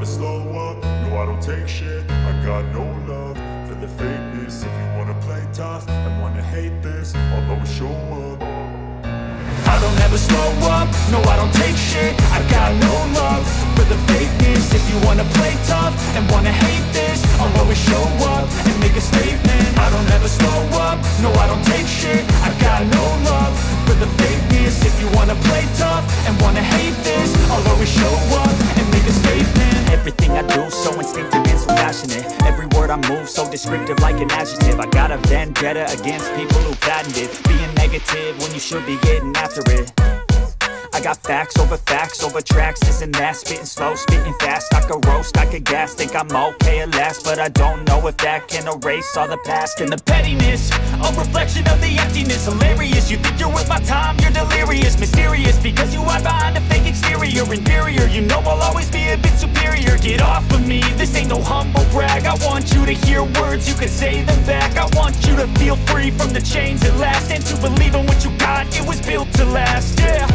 never slow up, no I don't take shit. I got no love for the fakeness. If you wanna play tough and wanna hate this, I'll always show up. I don't ever slow up, no I don't take shit. I got no love for the fakeness. If you wanna play tough and wanna hate this, I'll always show up and make a statement. I don't ever slow up, no I don't take shit. I got no love for the fakeness. If you wanna play tough and wanna hate this, I'll always show up and make a statement. Everything I do so instinctive and so passionate. Every word I move so descriptive like an adjective. I got a vendetta against people who patented being negative when you should be getting after it. I got facts over tracks, this and that. Spitting slow, spitting fast. I could roast, I could gas. Think I'm okay at last, but I don't know if that can erase all the past. And the pettiness, a reflection of the emptiness. Hilarious, you think you're worth my time, you're delirious. Mysterious, because you hide behind a fake exterior. Inferior, you know I'll always be a bit superior. Get off of me, this ain't no humble brag. I want you to hear words, you can say them back. I want you to feel free from the chains at last, and to believe in what you got, it was built to last, yeah.